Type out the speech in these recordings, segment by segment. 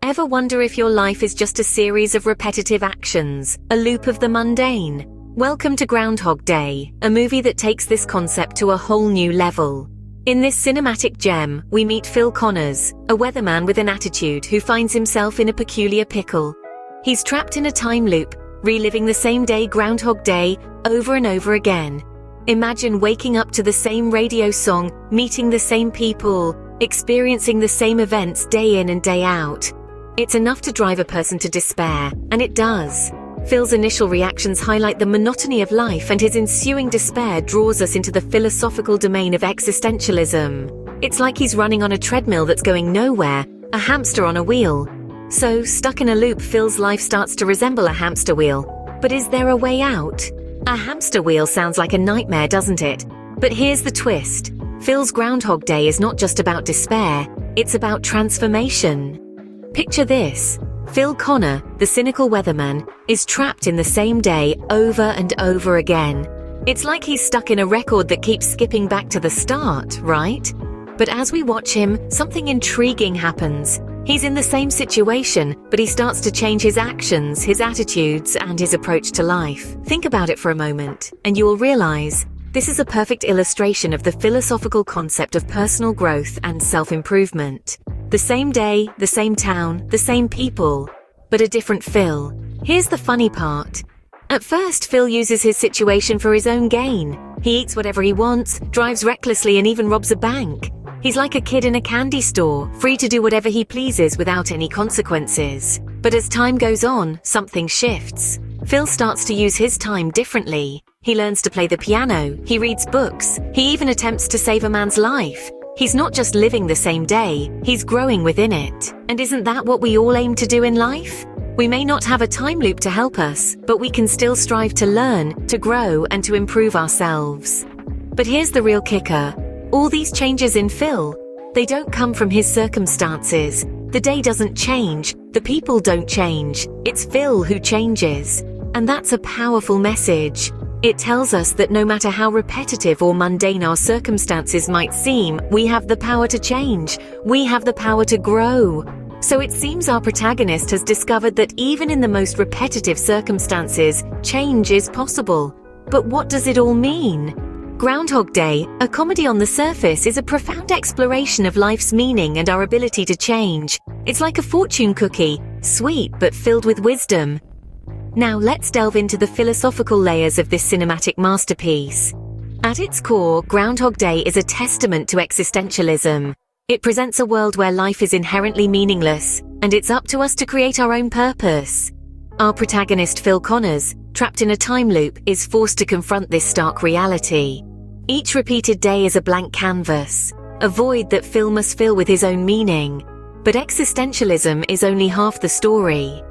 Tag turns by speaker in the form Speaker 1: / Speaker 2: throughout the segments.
Speaker 1: Ever wonder if your life is just a series of repetitive actions, a loop of the mundane? Welcome to Groundhog Day, a movie that takes this concept to a whole new level. In this cinematic gem, we meet Phil Connors, a weatherman with an attitude who finds himself in a peculiar pickle. He's trapped in a time loop, reliving the same day, Groundhog Day, over and over again. Imagine waking up to the same radio song, meeting the same people, experiencing the same events day in and day out. It's enough to drive a person to despair, and it does. Phil's initial reactions highlight the monotony of life, and his ensuing despair draws us into the philosophical domain of existentialism. It's like he's running on a treadmill that's going nowhere, a hamster on a wheel. So, stuck in a loop, Phil's life starts to resemble a hamster wheel. But is there a way out? A hamster wheel sounds like a nightmare, doesn't it? But here's the twist. Phil's Groundhog Day is not just about despair, it's about transformation. Picture this. Phil Connor, the cynical weatherman, is trapped in the same day over and over again. It's like he's stuck in a record that keeps skipping back to the start, right? But as we watch him, something intriguing happens. He's in the same situation, but he starts to change his actions, his attitudes, and his approach to life. Think about it for a moment, and you will realize this is a perfect illustration of the philosophical concept of personal growth and self-improvement. The same day, the same town, the same people, but a different Phil. Here's the funny part. At first, Phil uses his situation for his own gain. He eats whatever he wants, drives recklessly, and even robs a bank. He's like a kid in a candy store, free to do whatever he pleases without any consequences. But as time goes on, something shifts. Phil starts to use his time differently. He learns to play the piano, he reads books, he even attempts to save a man's life. He's not just living the same day, he's growing within it. And isn't that what we all aim to do in life? We may not have a time loop to help us, but we can still strive to learn, to grow, and to improve ourselves. But here's the real kicker. All these changes in Phil, they don't come from his circumstances. The day doesn't change, the people don't change. It's Phil who changes. And that's a powerful message. It tells us that no matter how repetitive or mundane our circumstances might seem, we have the power to change. We have the power to grow. So it seems our protagonist has discovered that even in the most repetitive circumstances, change is possible. But what does it all mean? Groundhog Day, a comedy on the surface, is a profound exploration of life's meaning and our ability to change. It's like a fortune cookie, sweet but filled with wisdom. Now let's delve into the philosophical layers of this cinematic masterpiece. At its core, Groundhog Day is a testament to existentialism. It presents a world where life is inherently meaningless, and it's up to us to create our own purpose. Our protagonist, Phil Connors, trapped in a time loop, is forced to confront this stark reality. Each repeated day is a blank canvas, a void that Phil must fill with his own meaning. But existentialism is only half the story.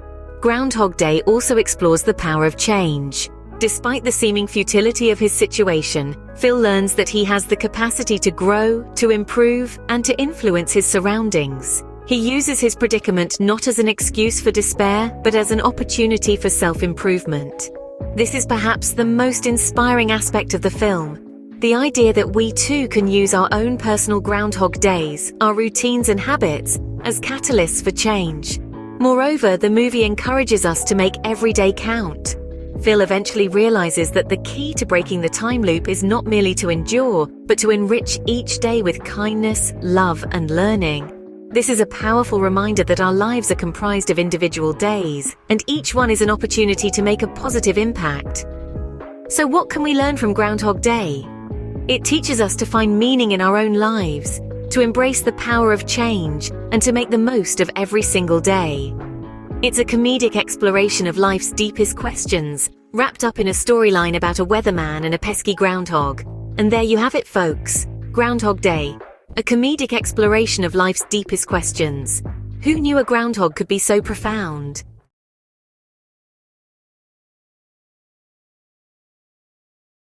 Speaker 1: Groundhog Day also explores the power of change. Despite the seeming futility of his situation, Phil learns that he has the capacity to grow, to improve, and to influence his surroundings. He uses his predicament not as an excuse for despair, but as an opportunity for self-improvement. This is perhaps the most inspiring aspect of the film. The idea that we too can use our own personal Groundhog Days, our routines and habits, as catalysts for change. Moreover, the movie encourages us to make every day count. Phil eventually realizes that the key to breaking the time loop is not merely to endure, but to enrich each day with kindness, love, and learning. This is a powerful reminder that our lives are comprised of individual days, and each one is an opportunity to make a positive impact. So what can we learn from Groundhog Day? It teaches us to find meaning in our own lives, to embrace the power of change, and to make the most of every single day. It's a comedic exploration of life's deepest questions, wrapped up in a storyline about a weatherman and a pesky groundhog. And there you have it, folks. Groundhog Day, a comedic exploration of life's deepest questions. Who knew a groundhog could be so profound?